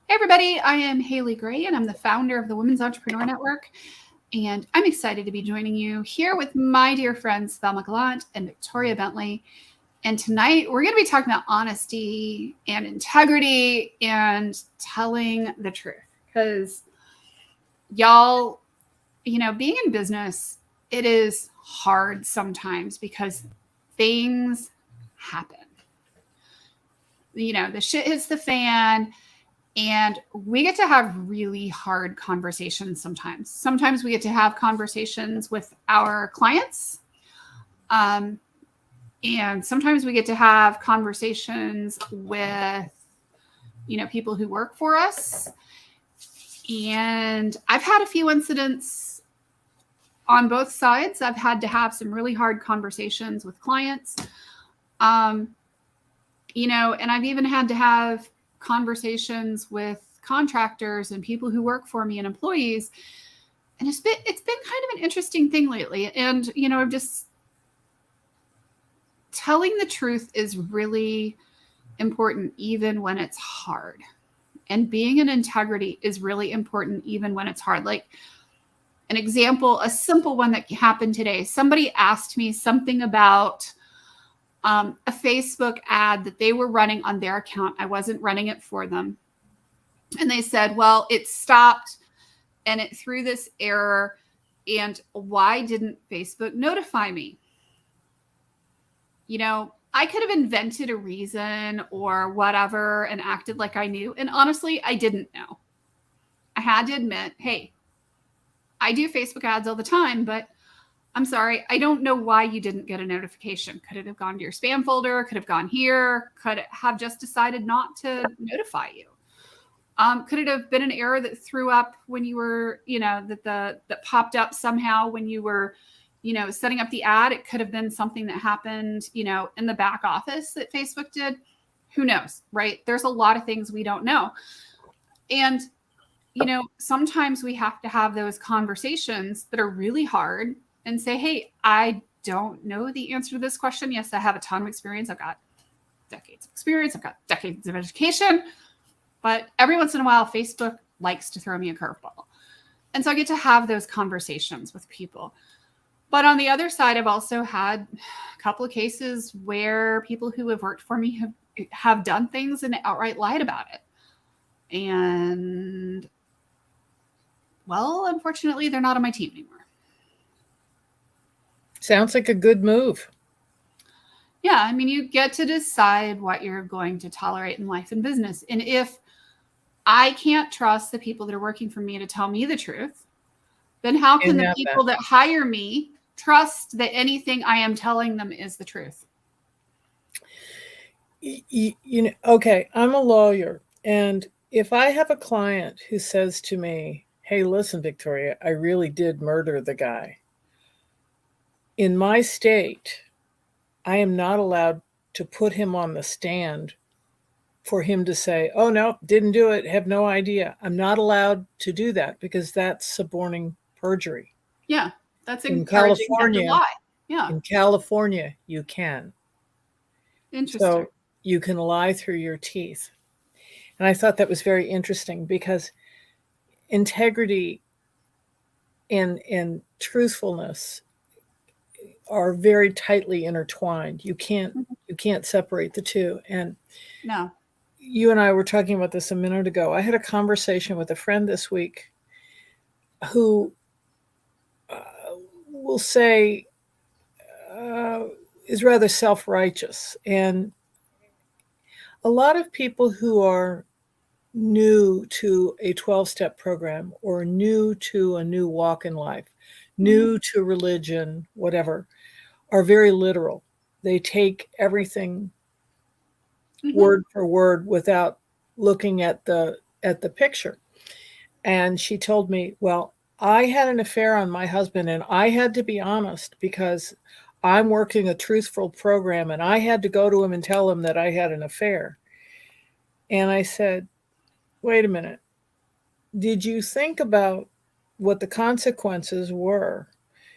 Hey everybody, I am Haley Gray and I'm the founder of the Women's Entrepreneur Network. And I'm excited to be joining you here with my dear friends Velma Gallant and Victoria Bentley. And tonight we're going to be talking about honesty and integrity and telling the truth. Because y'all, being in business, it is hard sometimes because things happen. The shit hits the fan. And we get to have really hard conversations sometimes. Sometimes we get to have conversations with our clients. And sometimes we get to have conversations with, people who work for us. And I've had a few incidents on both sides. I've had to have some really hard conversations with clients. And I've even had to have conversations with contractors and people who work for me and employees. And it's been kind of an interesting thing lately. And, I'm just telling the truth is really important, even when it's hard. And being in integrity is really important, even when it's hard. Like an example, a simple one that happened today. Somebody asked me something about a Facebook ad that they were running on their account. I wasn't running it for them. And they said, well, it stopped and it threw this error. And why didn't Facebook notify me? I could have invented a reason or whatever and acted like I knew. And honestly, I didn't know. I had to admit, hey, I do Facebook ads all the time, but I'm sorry, I don't know why you didn't get a notification. Could it have gone to your spam folder? Could have gone here? Could it have just decided not to notify you? Could it have been an error that threw up when you were, that popped up somehow when you were, setting up the ad? It could have been something that happened, in the back office that Facebook did. Who knows, right? There's a lot of things we don't know. And, sometimes we have to have those conversations that are really hard and say, hey, I don't know the answer to this question. Yes, I have a ton of experience. I've got decades of experience. I've got decades of education. But every once in a while, Facebook likes to throw me a curveball. And so I get to have those conversations with people. But on the other side, I've also had a couple of cases where people who have worked for me have done things and outright lied about it. And, well, unfortunately, they're not on my team anymore. Sounds like a good move. Yeah, I mean, you get to decide what you're going to tolerate in life and business. And if I can't trust the people that are working for me to tell me the truth, then how can the people that hire me trust that anything I am telling them is the truth? Okay, I'm a lawyer. And if I have a client who says to me, hey, listen, Victoria, I really did murder the guy. In my state, I am not allowed to put him on the stand for him to say, oh, no, didn't do it, have no idea. I'm not allowed to do that because that's suborning perjury. Yeah, that's encouraging them to lie. Yeah. In California, you can. Interesting. So you can lie through your teeth. And I thought that was very interesting because integrity and truthfulness are very tightly intertwined. You can't separate the two. And no, you and I were talking about this a minute ago. I had a conversation with a friend this week who will say is rather self-righteous. And a lot of people who are new to a 12-step program or new to a new walk in life, new to religion, whatever, are very literal. They take everything word for word without looking at the picture. And she told me, well, I had an affair on my husband and I had to be honest because I'm working a truthful program and I had to go to him and tell him that I had an affair. And I said, wait a minute. Did you think about what the consequences were?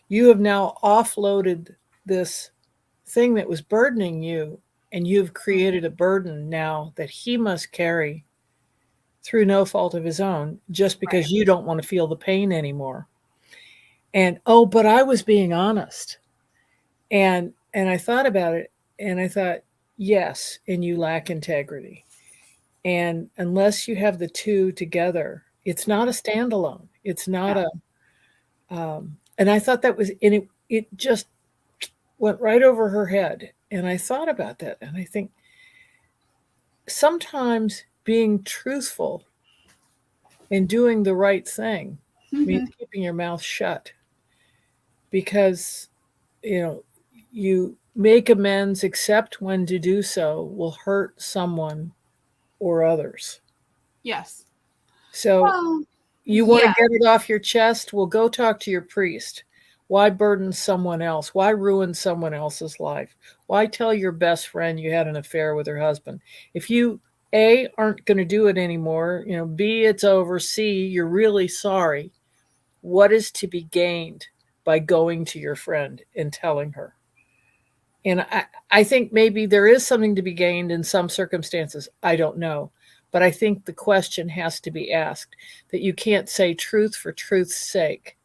You have now offloaded this thing that was burdening you, and you've created a burden now that he must carry through no fault of his own, just because Right. you don't want to feel the pain anymore. And oh, but I was being honest. And I thought about it, and I thought, yes, and you lack integrity. And unless you have the two together, it's not a standalone. It's not Yeah. a and I thought that was, and it just went right over her head. And I thought about that, and I think sometimes being truthful and doing the right thing means Hmm. keeping your mouth shut, because you know you make amends, except when to do so will hurt someone or others. Yes. So Well, you want to yeah. get it off your chest? Well, go talk to your priest. Why burden someone else? Why ruin someone else's life? Why tell your best friend you had an affair with her husband? If you A, aren't going to do it anymore, B, it's over, C, you're really sorry, what is to be gained by going to your friend and telling her? And I think maybe there is something to be gained in some circumstances. I don't know. But I think the question has to be asked, that you can't say truth for truth's sake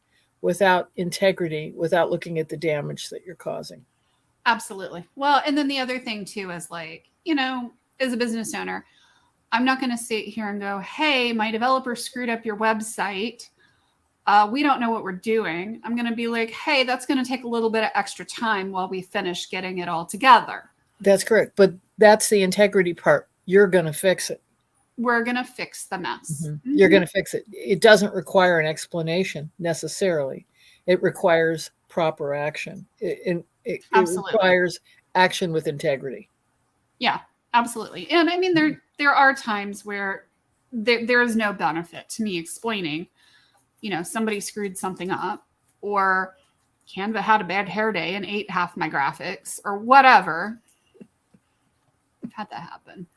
without integrity, without looking at the damage that you're causing. Absolutely. Well, and then the other thing too is like, as a business owner, I'm not going to sit here and go, hey, my developer screwed up your website. We don't know what we're doing. I'm going to be like, hey, that's going to take a little bit of extra time while we finish getting it all together. That's correct. But that's the integrity part. You're going to fix it. We're going to fix the mess. Mm-hmm. You're going to fix it. It doesn't require an explanation necessarily. It requires proper action. It requires action with integrity. Yeah, absolutely. And I mean, there are times where there is no benefit to me explaining, somebody screwed something up, or Canva had a bad hair day and ate half my graphics, or whatever. I've had that happen.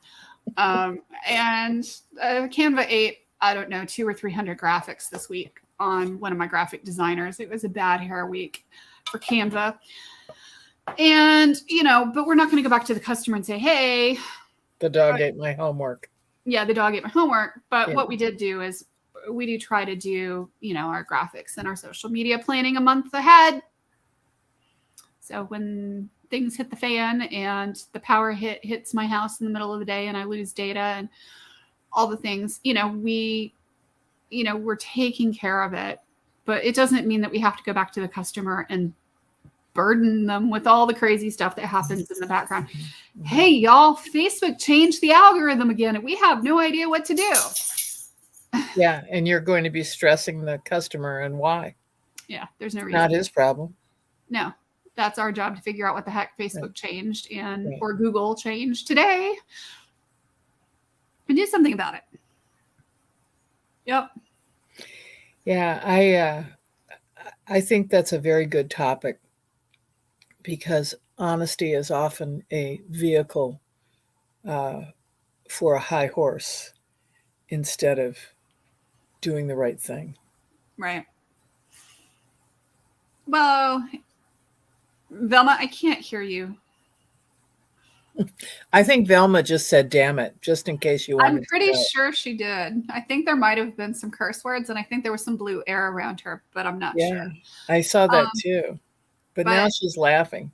And Canva ate, I don't know, 200 or 300 graphics this week on one of my graphic designers. It was a bad hair week for Canva. And, but we're not going to go back to the customer and say, hey, the dog ate my homework. Yeah, the dog ate my homework. But what we did do is we do try to do, our graphics and our social media planning a month ahead. So when things hit the fan and the power hits my house in the middle of the day and I lose data and all the things, we're taking care of it. But it doesn't mean that we have to go back to the customer and burden them with all the crazy stuff that happens in the background. Hey, y'all, Facebook changed the algorithm again, and we have no idea what to do. Yeah, and you're going to be stressing the customer, and why? Yeah, there's no reason. Not his problem. No, that's our job to figure out what the heck Facebook changed or Google changed today and do something about it. Yep. Yeah, I think that's a very good topic, because honesty is often a vehicle for a high horse instead of doing the right thing. Right. Well, Velma, I can't hear you. I think Velma just said "damn it," just in case you wanted. I'm pretty sure she did. I think there might have been some curse words, and I think there was some blue air around her, but I'm not sure. I saw that too. But now she's laughing.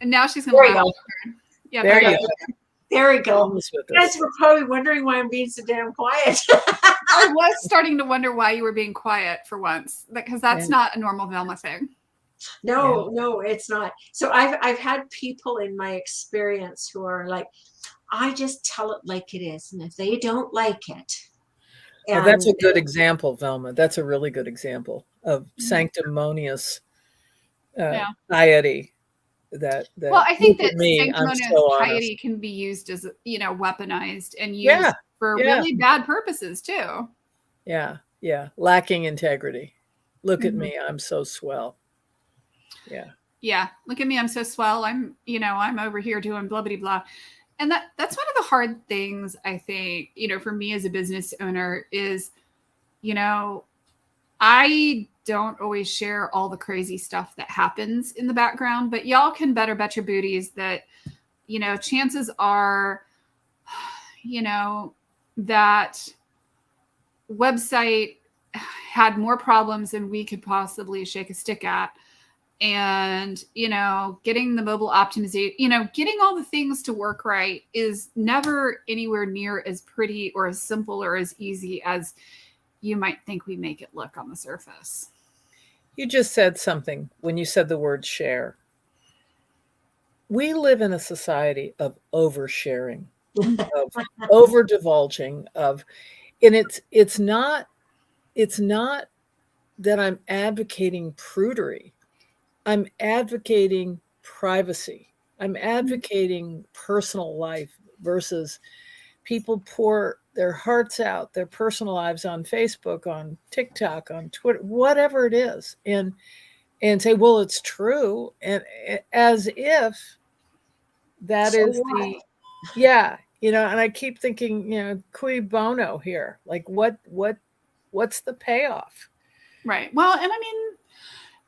And now she's going to laugh. Yeah, there you go. There we go. You guys were probably wondering why I'm being so damn quiet. I was starting to wonder why you were being quiet for once, because that's not a normal Velma thing. No, it's not. So I've had people in my experience who are like, I just tell it like it is, and if they don't like it. Well, that's a good example, Velma. That's a really good example of sanctimonious piety. Well, I think that sanctimonious piety can be used as weaponized and used for really bad purposes too. Yeah, lacking integrity. Look at me, I'm so swell. Yeah, look at me, I'm so swell. I'm over here doing blah blah blah. And that's one of the hard things, I think, for me as a business owner is, I don't always share all the crazy stuff that happens in the background, but y'all can better bet your booties that, chances are, that website had more problems than we could possibly shake a stick at. And, getting the mobile optimization, getting all the things to work right is never anywhere near as pretty or as simple or as easy as you might think we make it look on the surface. You just said something when you said the word share. We live in a society of oversharing, of over divulging, and it's not that I'm advocating prudery. I'm advocating privacy. I'm advocating personal life versus people pour their hearts out, their personal lives on Facebook, on TikTok, on Twitter, whatever it is, and say, well, it's true, and as if that So is what? yeah, and I keep thinking, cui bono here, like what's the payoff? Right. Well, and I mean,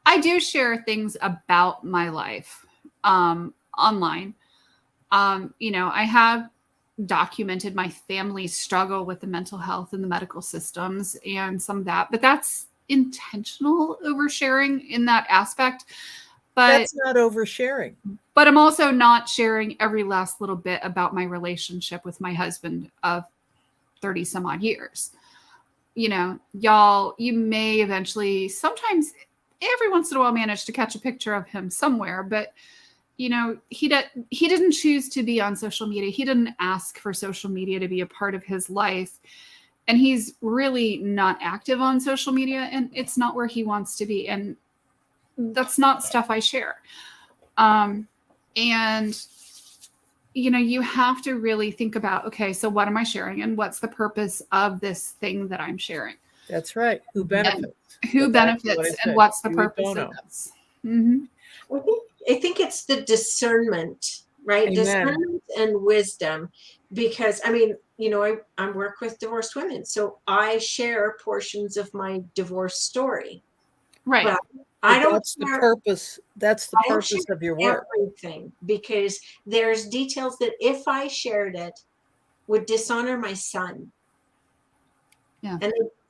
I do share things about my life online. I have documented my family's struggle with the mental health and the medical systems and some of that, but that's intentional oversharing in that aspect. But That's not oversharing. But I'm also not sharing every last little bit about my relationship with my husband of 30 some odd years. Y'all, you may eventually, sometimes, every once in a while, manage to catch a picture of him somewhere, but he didn't choose to be on social media. He didn't ask for social media to be a part of his life, and he's really not active on social media, and it's not where he wants to be, and that's not stuff I share. And you have to really think about, okay, so what am I sharing, and what's the purpose of this thing that I'm sharing? That's right. Who benefits? Who benefits, and what's the purpose of this? Mm-hmm. I think it's the discernment, right? Amen. Discernment and wisdom, because I work with divorced women, so I share portions of my divorce story. Right. But I don't. That's the purpose. That's the purpose of your work. Everything, because there's details that if I shared it would dishonor my son. Yeah.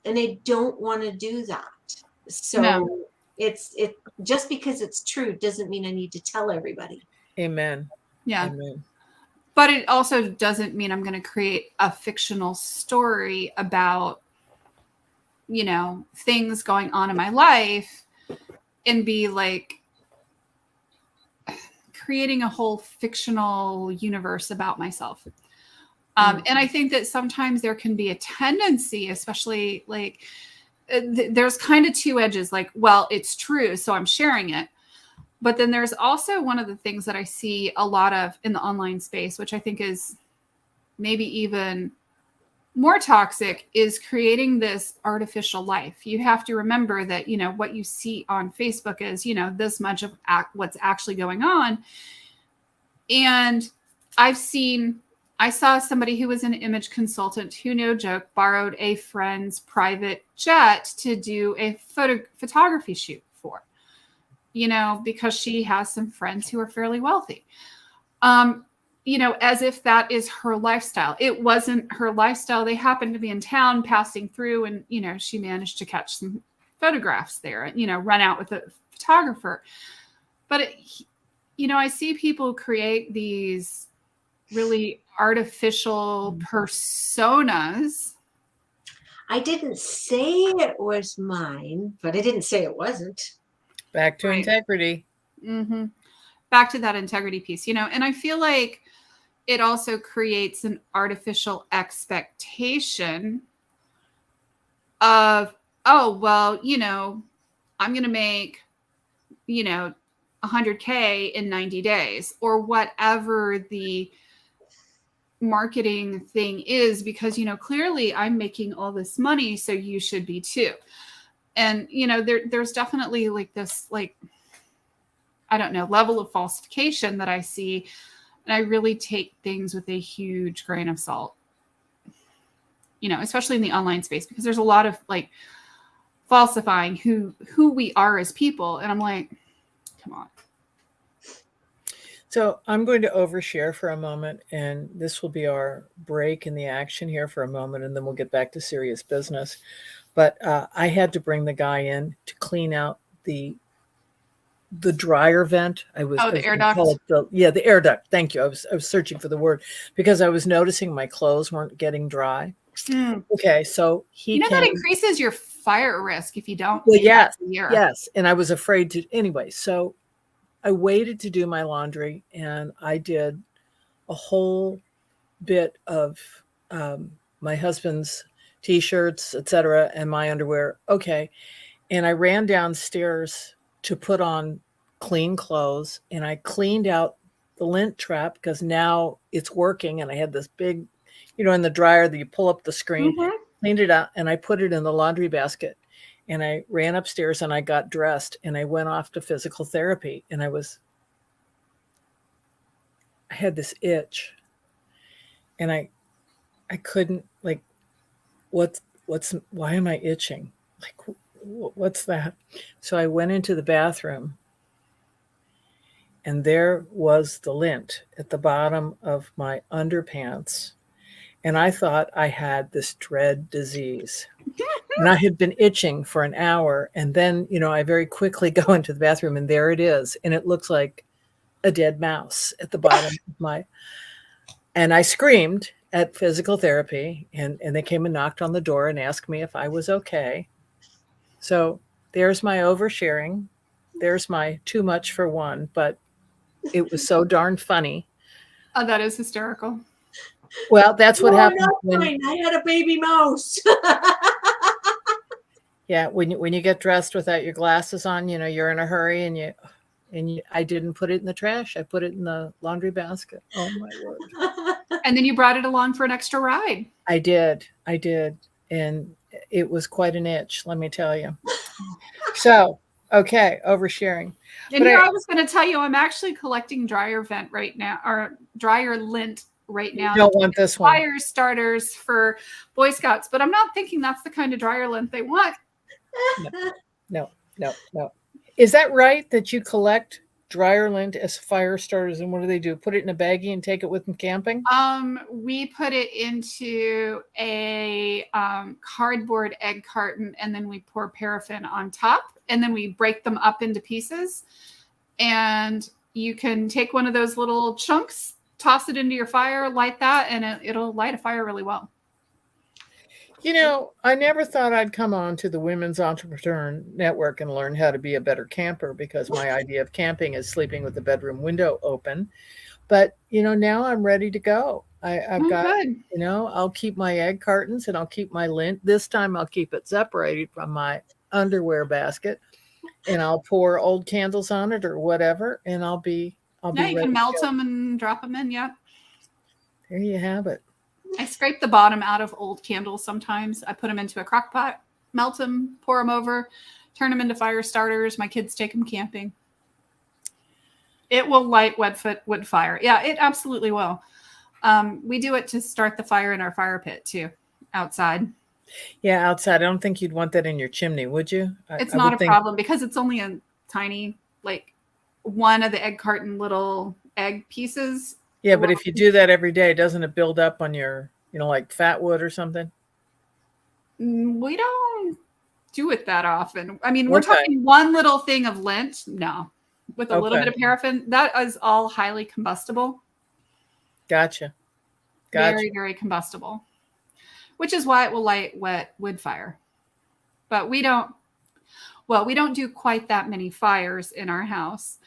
And they don't want to do that. So No. it just because it's true doesn't mean I need to tell everybody. Amen. Yeah. Amen. But it also doesn't mean I'm going to create a fictional story about, things going on in my life and be like creating a whole fictional universe about myself. And I think that sometimes there can be a tendency, especially like there's kind of two edges, like, well, it's true, so I'm sharing it. But then there's also one of the things that I see a lot of in the online space, which I think is maybe even more toxic, is creating this artificial life. You have to remember that, what you see on Facebook is, this much of what's actually going on. And I saw somebody who was an image consultant who, no joke, borrowed a friend's private jet to do a photography shoot for, because she has some friends who are fairly wealthy. As if that is her lifestyle. It wasn't her lifestyle. They happened to be in town passing through, and, she managed to catch some photographs there and, run out with a photographer. But, I see people create these really artificial personas. I didn't say it was mine, but I didn't say it wasn't. Back to integrity. Mm-hmm. Back to that integrity piece, and I feel like it also creates an artificial expectation of, oh, well, I'm going to make, 100K in 90 days or whatever the marketing thing is, because, clearly I'm making all this money, so you should be too. And, there's definitely like this, like, I don't know, level of falsification that I see. And I really take things with a huge grain of salt, especially in the online space, because there's a lot of like falsifying who we are as people. And I'm like, come on. So I'm going to overshare for a moment, and this will be our break in the action here for a moment, and then we'll get back to serious business. But I had to bring the guy in to clean out the dryer vent. I was Oh, the air gonna call duct. it the air duct. Thank you. I was searching for the word because I was noticing my clothes weren't getting dry. Mm. Okay, so he You know that came. increases your fire risk if you don't Well, clean it yes, once a year. yes, and I was afraid to anyway. So I waited to do my laundry, and I did a whole bit of my husband's t-shirts, etc., and my underwear. Okay, and I ran downstairs to put on clean clothes, and I cleaned out the lint trap because now it's working, and I had this big, in the dryer that you pull up the screen, Mhm. cleaned it out, and I put it in the laundry basket, and I ran upstairs and I got dressed and I went off to physical therapy, and I had this itch, and I couldn't, like, why am I itching? Like, what's that? So I went into the bathroom, and there was the lint at the bottom of my underpants. And I thought I had this dread disease. And I had been itching for an hour. And then, I very quickly go into the bathroom, and there it is. And it looks like a dead mouse at the bottom of my. And I screamed at physical therapy, and they came and knocked on the door and asked me if I was okay. So there's my oversharing. There's my too much for one, but it was so darn funny. Oh, that is hysterical. Well, that's what No, happens not when, mine. I had a baby mouse. when you get dressed without your glasses on, you're in a hurry, and I didn't put it in the trash. I put it in the laundry basket. Oh my word. And then you brought it along for an extra ride. I did. And it was quite an itch, let me tell you. So, okay, oversharing. And here I was going to tell you, I'm actually collecting dryer vent right now, or dryer lint right now. You don't want this one. Fire starters for Boy Scouts, but I'm not thinking that's the kind of dryer lint they want. No. Is that right that you collect dryer lint as fire starters, and what do? Put it in a baggie and take it with them camping? We put it into a cardboard egg carton, and then we pour paraffin on top, and then we break them up into pieces. And you can take one of those little chunks, toss it into your fire, light that, and it'll light a fire really well. I never thought I'd come on to the Women's Entrepreneur Network and learn how to be a better camper, because my idea of camping is sleeping with the bedroom window open. But, now I'm ready to go. I've got, good. I'll keep my egg cartons, and I'll keep my lint. This time I'll keep it separated from my underwear basket, and I'll pour old candles on it or whatever, and I'll be ready. You can melt them and drop them in. Yeah. There you have it. I scrape the bottom out of old candles sometimes. I put them into a crock pot, melt them, pour them over, turn them into fire starters. My kids take them camping. It will light wood fire. Yeah, it absolutely will. We do it to start the fire in our fire pit too, outside. Yeah, outside. I don't think you'd want that in your chimney, would you? It's not a problem because it's only a tiny, like one of the egg carton little egg pieces. Yeah, but if you do that every day, doesn't it build up on your, like fat wood or something? We don't do it that often. I mean, we're talking one little thing of lint. No, with a little bit of paraffin. That is all highly combustible. Gotcha. Very, very combustible, which is why it will light wet wood fire. But we don't do quite that many fires in our house.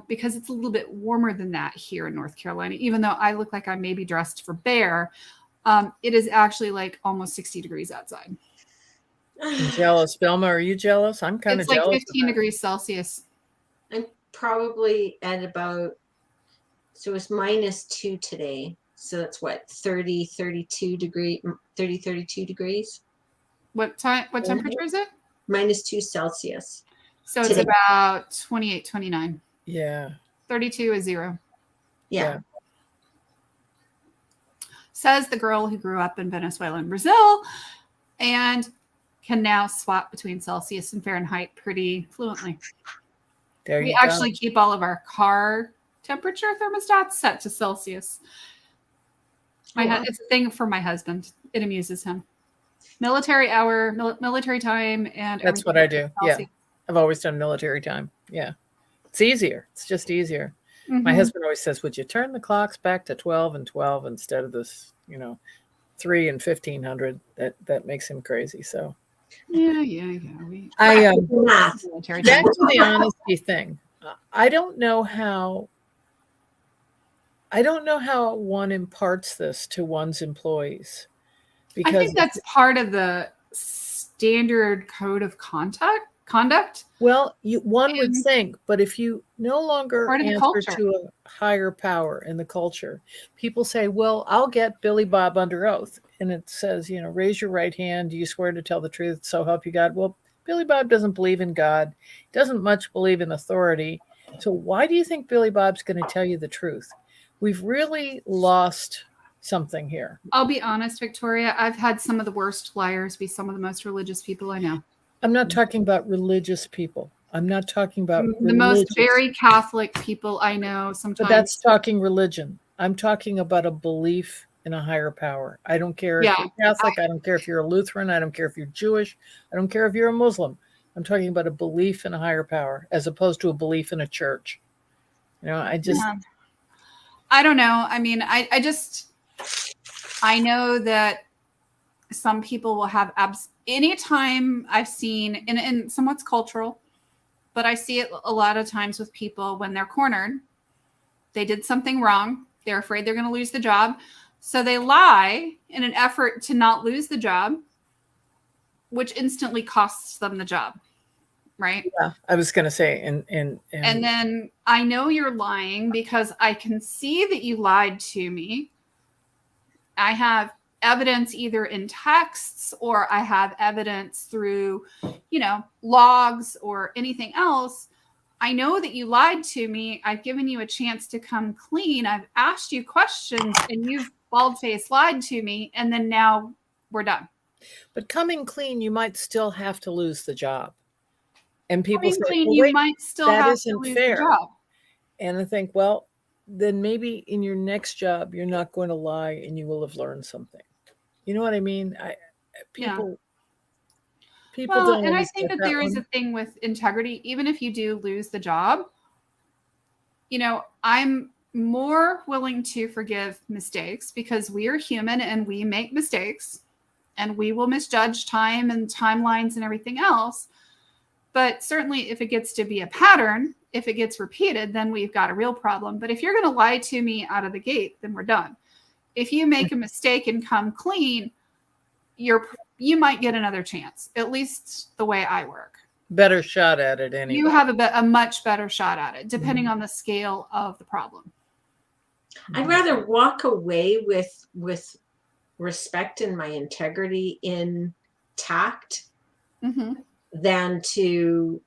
Because it's a little bit warmer than that here in North Carolina. Even though I look like I may be dressed for bear, it is actually like almost 60 degrees outside. I'm jealous. Velma, are you jealous? I'm kind of jealous. It's like 15 degrees Celsius. I'm probably at about, so it's -2 today. So that's what, 32 degrees. What temperature is it? -2 Celsius. So it's about 28, 29. Yeah. 32 is 0. Yeah. Says the girl who grew up in Venezuela and Brazil and can now swap between Celsius and Fahrenheit pretty fluently. There you we go. actually keep all of our car temperature thermostats set to Celsius. It's a thing for my husband. It amuses him. Military hour, military time, and That's what I do. Yeah. I've always done military time. Yeah. It's easier. It's just easier. Mm-hmm. My husband always says, would you turn the clocks back to 12 and 12 instead of this, 3 and 1500? That makes him crazy. So yeah. Back to the honesty thing. I don't know how one imparts this to one's employees. Because I think that's part of the standard code of conduct. Well, one would think, but if you no longer answer to a higher power in the culture, people say, well, I'll get Billy Bob under oath. And it says, raise your right hand. Do you swear to tell the truth? So help you God. Well, Billy Bob doesn't believe in God. Doesn't much believe in authority. So why do you think Billy Bob's going to tell you the truth? We've really lost something here. I'll be honest, Victoria. I've had some of the worst liars be some of the most religious people I know. I'm not talking about religious people. I'm not talking about the most very Catholic people I know sometimes. But that's talking religion. I'm talking about a belief in a higher power. I don't care if you're Catholic. I don't care if you're a Lutheran. I don't care if you're Jewish. I don't care if you're a Muslim. I'm talking about a belief in a higher power as opposed to a belief in a church. I don't know. I mean, I know that some people will have anytime I've seen, and somewhat cultural, but I see it a lot of times with people when they're cornered. They did something wrong. They're afraid they're going to lose the job. So they lie in an effort to not lose the job, which instantly costs them the job. Right? Yeah, I was going to say. And then I know you're lying because I can see that you lied to me. I have evidence either in texts or I have evidence through, logs or anything else. I know that you lied to me. I've given you a chance to come clean. I've asked you questions and you've bald-faced lied to me. And then now we're done. But coming clean, you might still have to lose the job. And people say, well, you might still have to lose the job. And I think, well, then maybe in your next job, you're not going to lie and you will have learned something. You know what I mean? People don't. And I think that there is a thing with integrity. Even if you do lose the job, I'm more willing to forgive mistakes because we are human and we make mistakes and we will misjudge time and timelines and everything else. But certainly if it gets to be a pattern, if it gets repeated, then we've got a real problem. But if you're going to lie to me out of the gate, then we're done. If you make a mistake and come clean, you might get another chance, at least the way I work. Better shot at it anyway. You have a much better shot at it, depending on the scale of the problem. I'd rather walk away with respect and my integrity intact than to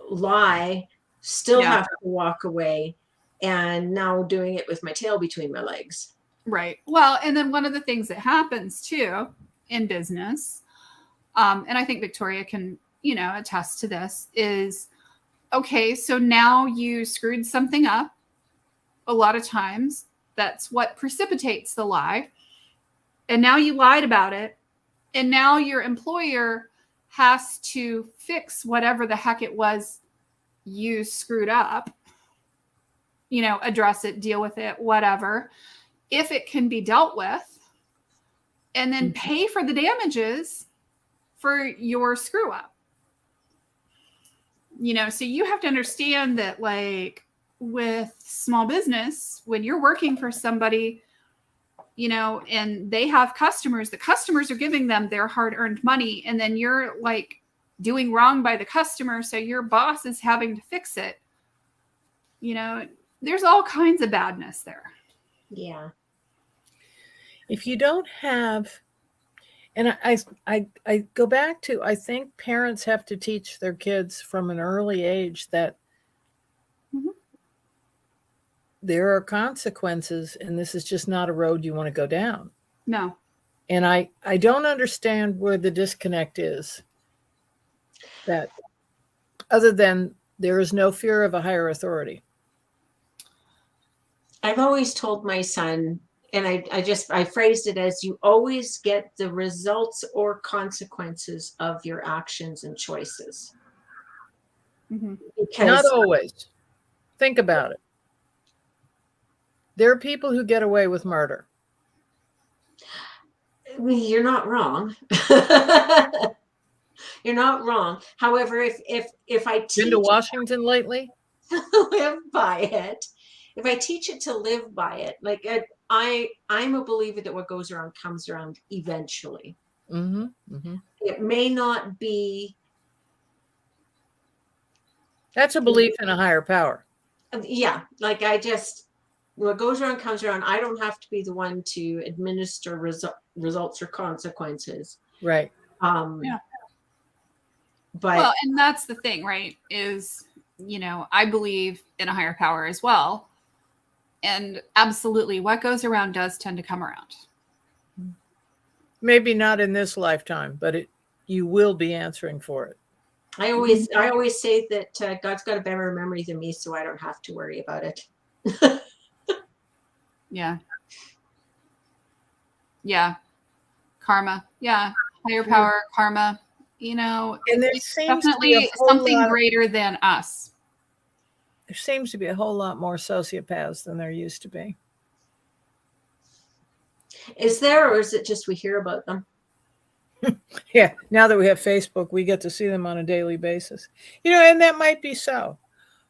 lie, still have to walk away, and now doing it with my tail between my legs. Right. Well, and then one of the things that happens too in business, and I think Victoria can, attest to this, is, okay, so now you screwed something up. A lot of times that's what precipitates the lie. And now you lied about it. And now your employer has to fix whatever the heck it was you screwed up, address it, deal with it, whatever, if it can be dealt with, and then pay for the damages for your screw up. So you have to understand that, like, with small business, when you're working for somebody, and they have customers, the customers are giving them their hard-earned money, and then you're like doing wrong by the customer, so your boss is having to fix it. There's all kinds of badness there. Yeah. If you don't have, and I go back to, I think parents have to teach their kids from an early age that there are consequences, and this is just not a road you want to go down. No. And I don't understand where the disconnect is. That other than there is no fear of a higher authority. I've always told my son, and I phrased it as, you always get the results or consequences of your actions and choices. Mm-hmm. Because Not always. Think about it. There are people who get away with murder. you're not wrong. You're not wrong. However, if I Been teach to Washington lately? to live by it, if I teach it to live by it, like I'm a believer that what goes around comes around eventually. Mm-hmm. Mm-hmm. It may not be. That's a belief in a higher power. Yeah, like what goes around comes around. I don't have to be the one to administer results or consequences. Right. Yeah. But Well, and that's the thing, right? Is, I believe in a higher power as well. And absolutely, what goes around does tend to come around. Maybe not in this lifetime, but you will be answering for it. I always say that God's got a better memory than me, so I don't have to worry about it. Yeah. Yeah. Karma. Yeah. Higher power, karma. And there seems definitely something greater than us. There seems to be a whole lot more sociopaths than there used to be. Is there, or is it just we hear about them? Yeah, now that we have Facebook, we get to see them on a daily basis. And that might be so.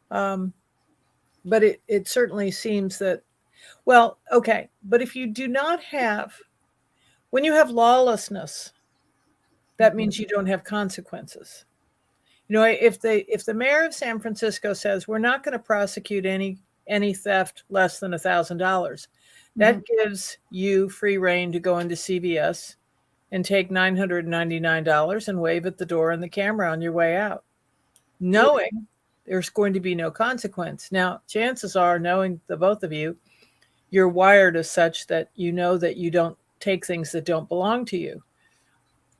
But it certainly seems that, well, okay. But if you do not have, when you have lawlessness, that means you don't have consequences. If the mayor of San Francisco says we're not going to prosecute any theft less than $1,000, that gives you free reign to go into CVS and take $999 and wave at the door and the camera on your way out, knowing there's going to be no consequence. Now, chances are, knowing the both of you, you're wired as such that you know that you don't take things that don't belong to you,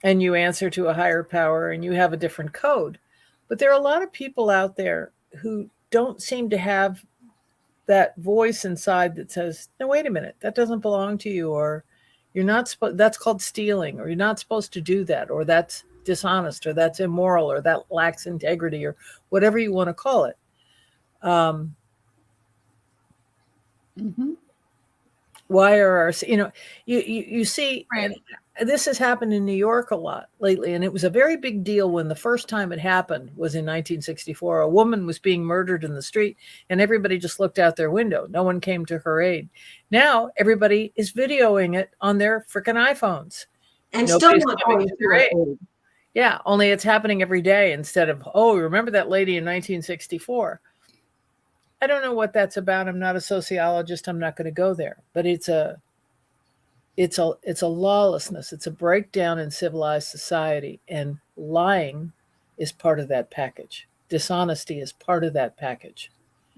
and you answer to a higher power, and you have a different code. But there are a lot of people out there who don't seem to have that voice inside that says, no, wait a minute, that doesn't belong to you, or you're not supposed, that's called stealing, or you're not supposed to do that, or that's dishonest, or that's immoral, or that lacks integrity, or whatever you want to call it. Why are our, you see, right. This has happened in New York a lot lately, and it was a very big deal when the first time it happened was in 1964. A woman was being murdered in the street, and everybody just looked out their window. No one came to her aid. Now everybody is videoing it on their freaking iPhones. And still not going to her aid. Yeah, only it's happening every day instead of, oh, remember that lady in 1964? I don't know what that's about. I'm not a sociologist. I'm not going to go there. But it's a lawlessness. It's a breakdown in civilized society, and lying is part of that package. Dishonesty is part of that package.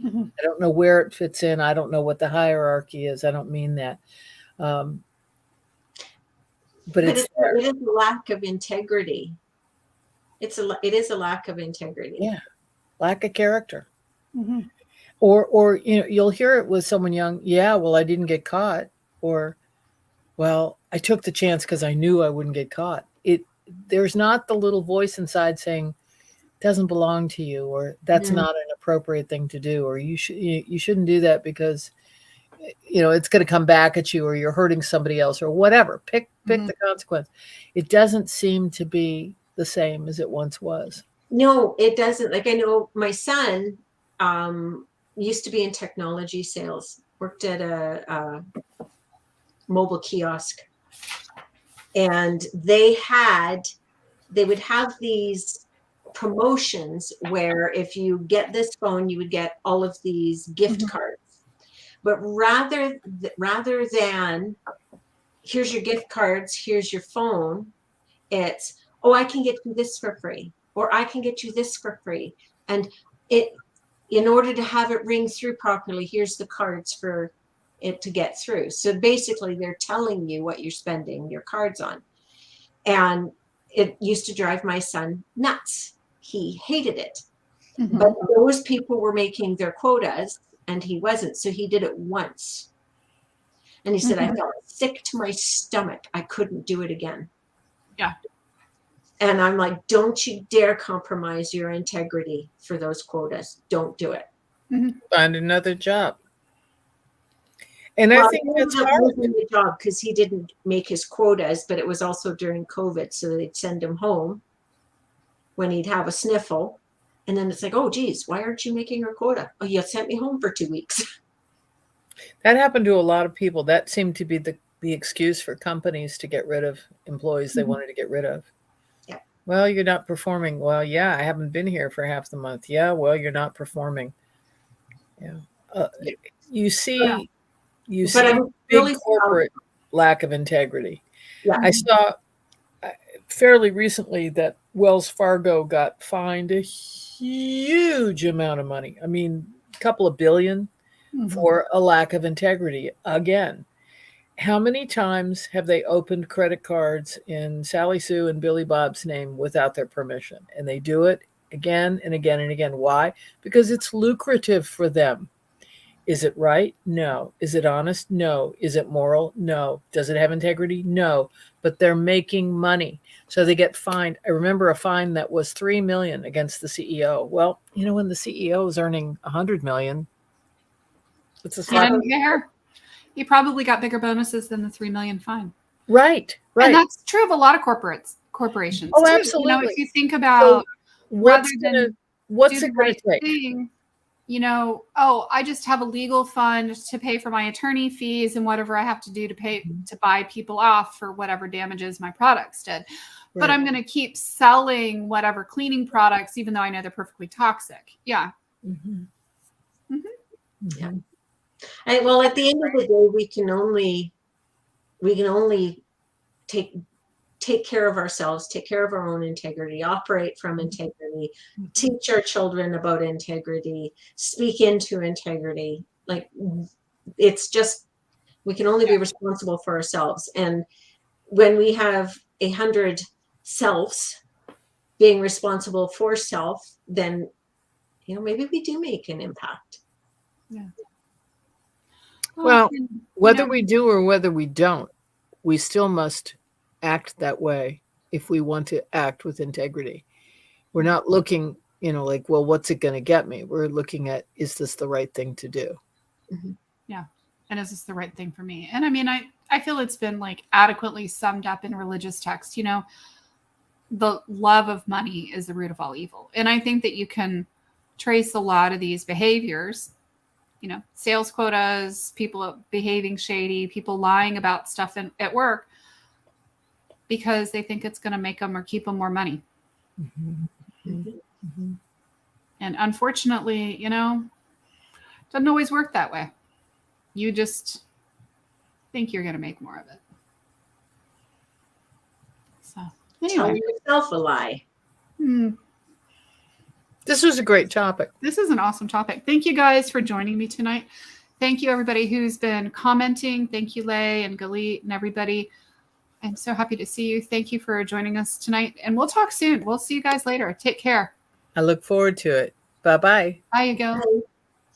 I don't know where it fits in. I don't know what the hierarchy is. I don't mean that. But it is a lack of integrity. It is a lack of integrity. Yeah, lack of character. Or you'll hear it with someone young. Yeah, well, I didn't get caught. Or, well, I took the chance because I knew I wouldn't get caught. There's not the little voice inside saying, doesn't belong to you, or that's not an appropriate thing to do, or you shouldn't do that because it's going to come back at you, or you're hurting somebody else, or whatever. Pick the consequence. It doesn't seem to be the same as it once was. No, it doesn't. Like, I know my son used to be in technology sales, worked at a mobile kiosk, and they would have these promotions where if you get this phone, you would get all of these gift cards. But rather than here's your gift cards, here's your phone, it's, oh, I can get you this for free, or I can get you this for free. And in order to have it ring through properly, here's the cards for it to get through. So basically they're telling you what you're spending your cards on. And it used to drive my son nuts. He hated it. But those people were making their quotas, and he wasn't. So he did it once. And he said, I felt sick to my stomach. I couldn't do it again. Yeah. And I'm like, don't you dare compromise your integrity for those quotas. Don't do it. Find another job. And Well, I think that's hard. The job because he didn't make his quotas, but it was also during COVID. So they'd send him home when he'd have a sniffle. And then it's like, oh, geez, why aren't you making your quota? Oh, you sent me home for 2 weeks. That happened to a lot of people. That seemed to be the excuse for companies to get rid of employees they wanted to get rid of. Yeah. Well, you're not performing. Well, yeah, I haven't been here for half the month. Yeah, well, you're not performing. Yeah. You see, big really corporate lack of integrity. Yeah. I saw fairly recently that Wells Fargo got fined a huge amount of money. I mean, a couple of billion for a lack of integrity. Again, how many times have they opened credit cards in Sally Sue and Billy Bob's name without their permission? And they do it again and again and again. Why? Because it's lucrative for them. Is it right? No. Is it honest? No. Is it moral? No. Does it have integrity? No. But they're making money. So they get fined. I remember a fine that was $3 million against the CEO. Well, when the CEO is earning $100 million, it's a slap. He probably got bigger bonuses than the $3 million fine. Right. And that's true of a lot of corporations. Oh, too. absolutely. If you think about what's it going to take? Thing, I just have a legal fund to pay for my attorney fees and whatever I have to do to buy people off for whatever damages my products did. Right. But I'm going to keep selling whatever cleaning products, even though I know they're perfectly toxic. Yeah. Yeah. Well, at the end of the day, we can only take care of ourselves, take care of our own integrity, operate from integrity, teach our children about integrity, speak into integrity. Like, it's just, we can only be responsible for ourselves. And when we have 100 selves being responsible for self, then, maybe we do make an impact. Yeah. Well, whether we do or whether we don't, we still must act that way if we want to act with integrity. We're not looking, like, well, what's it going to get me? We're looking at, is this the right thing to do? Yeah. And is this the right thing for me? And I mean, I feel it's been like adequately summed up in religious text. The love of money is the root of all evil. And I think that you can trace a lot of these behaviors, sales quotas, people behaving shady, people lying about stuff at work because they think it's going to make them or keep them more money. And unfortunately, doesn't always work that way. You just think you're going to make more of it. So anyway. Tell yourself a lie. This was a great topic. This is an awesome topic. Thank you guys for joining me tonight. Thank you, everybody who's been commenting. Thank you, Lay and Gallant and everybody. I'm so happy to see you. Thank you for joining us tonight. And we'll talk soon. We'll see you guys later. Take care. I look forward to it. Bye-bye. Bye, you go. Bye.